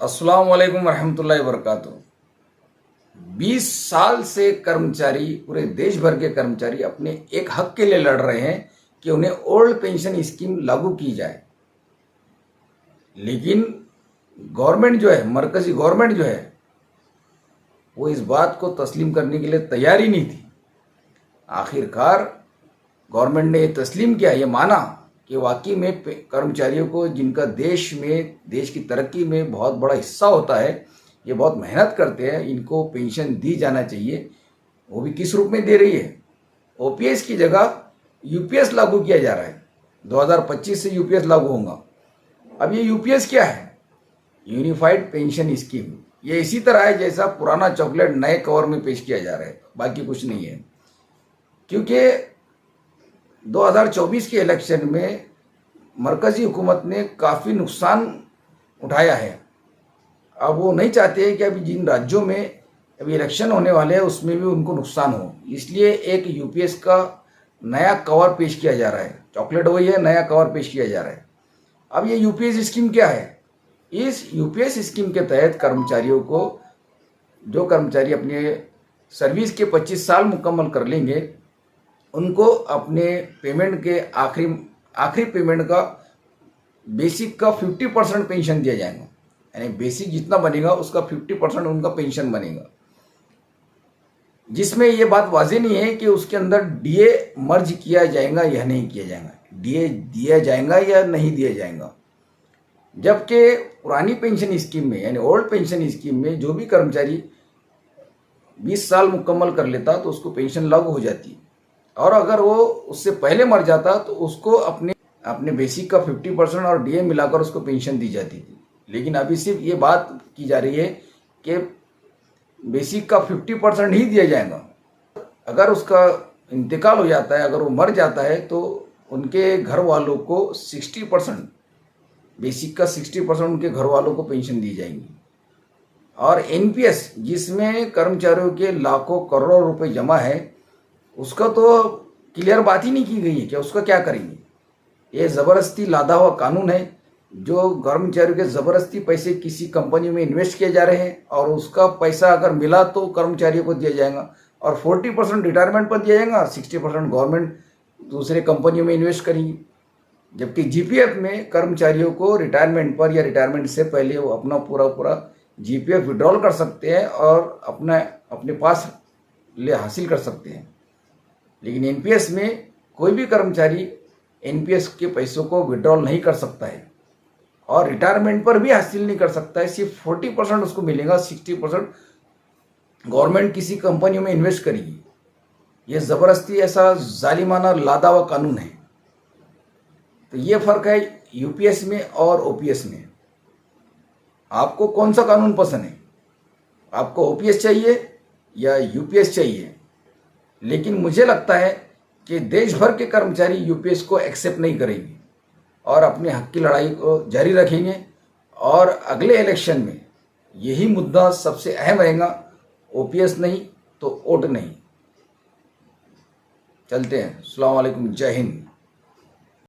अस्सलाम वालेकुम रहमतुल्लाहि वबरकातुहू। 20 साल से कर्मचारी, पूरे देश भर के कर्मचारी अपने एक हक के लिए लड़ रहे हैं कि उन्हें ओल्ड पेंशन स्कीम लागू की जाए। लेकिन गवर्नमेंट जो है, मरकजी गवर्नमेंट जो है, वो इस बात को तस्लीम करने के लिए तैयार ही नहीं थी। आखिरकार गवर्नमेंट ने ये तस्लीम किया, ये माना कि वाकई में कर्मचारियों को, जिनका देश में, देश की तरक्की में बहुत बड़ा हिस्सा होता है, ये बहुत मेहनत करते हैं, इनको पेंशन दी जाना चाहिए। वो भी किस रूप में दे रही है? ओपीएस की जगह यूपीएस लागू किया जा रहा है। 2025 से यूपीएस लागू होगा। अब ये यूपीएस क्या है? Unified pension scheme. ये इसी तरह है जैसा पुराना चॉकलेट नए कवर में पेश किया जा रहा है, बाकी कुछ नहीं है। क्योंकि 2024 के इलेक्शन में मरकजी हुकूमत ने काफ़ी नुकसान उठाया है। अब वो नहीं चाहते कि अभी जिन राज्यों में अभी इलेक्शन होने वाले हैं उसमें भी उनको नुकसान हो, इसलिए एक यूपीएस का नया कवर पेश किया जा रहा है। चॉकलेट वही है, नया कवर पेश किया जा रहा है। अब ये यूपीएस स्कीम क्या है? इस यूपीएस स्कीम के तहत कर्मचारियों को, जो कर्मचारी अपने सर्विस के 25 साल मुकम्मल कर लेंगे, उनको अपने पेमेंट के आखिरी पेमेंट का बेसिक का 50% पेंशन दिया जाएगा। यानी बेसिक जितना बनेगा उसका 50% उनका पेंशन बनेगा, जिसमें ये बात वाज़ेह नहीं है कि उसके अंदर डीए मर्ज किया जाएगा या नहीं किया जाएगा, डीए दिया जाएगा या नहीं दिया जाएगा। जबकि पुरानी पेंशन स्कीम में, यानी ओल्ड पेंशन स्कीम में, जो भी कर्मचारी 20 साल मुकम्मल कर लेता तो उसको पेंशन लागू हो जाती, और अगर वो उससे पहले मर जाता तो उसको अपने बेसिक का 50% और डीए मिलाकर उसको पेंशन दी जाती थी। लेकिन अभी सिर्फ ये बात की जा रही है कि बेसिक का 50% ही दिया जाएगा। अगर उसका इंतकाल हो जाता है, अगर वो मर जाता है, तो उनके घर वालों को 60%, बेसिक का 60% उनके घर वालों को पेंशन दी जाएगी। और एनपीएस, जिसमें कर्मचारियों के लाखों करोड़ों रुपए जमा है, उसका तो क्लियर बात ही नहीं की गई है कि उसका क्या करेंगे। ये ज़बरदस्ती लादा हुआ कानून है, जो कर्मचारियों के ज़बरदस्ती पैसे किसी कंपनी में इन्वेस्ट किए जा रहे हैं, और उसका पैसा अगर मिला तो कर्मचारियों को दिया जाएगा, और 40% रिटायरमेंट पर दिया जाएगा, 60% गवर्नमेंट दूसरे कंपनियों में इन्वेस्ट करेंगी। जबकि जीपीएफ में कर्मचारियों को रिटायरमेंट पर या रिटायरमेंट से पहले वो अपना पूरा जीपीएफ विड्रॉल कर सकते हैं और अपने पास हासिल कर सकते हैं। लेकिन एनपीएस में कोई भी कर्मचारी एनपीएस के पैसों को विड्रॉल नहीं कर सकता है, और रिटायरमेंट पर भी हासिल नहीं कर सकता है। सिर्फ 40% उसको मिलेगा, 60% गवर्नमेंट किसी कंपनी में इन्वेस्ट करेगी। ये ज़बरदस्ती, ऐसा जालिमाना लादा हुआ कानून है। तो ये फ़र्क है यूपीएस में और ओपीएस में। आपको कौन सा कानून पसंद है? आपको ओपीएस चाहिए या यूपीएस चाहिए? लेकिन मुझे लगता है कि देश भर के कर्मचारी यूपीएस को एक्सेप्ट नहीं करेंगे और अपने हक की लड़ाई को जारी रखेंगे, और अगले इलेक्शन में यही मुद्दा सबसे अहम रहेगा। ओपीएस नहीं तो वोट नहीं। चलते हैं। अस्सलाम वालेकुम, जय हिंद।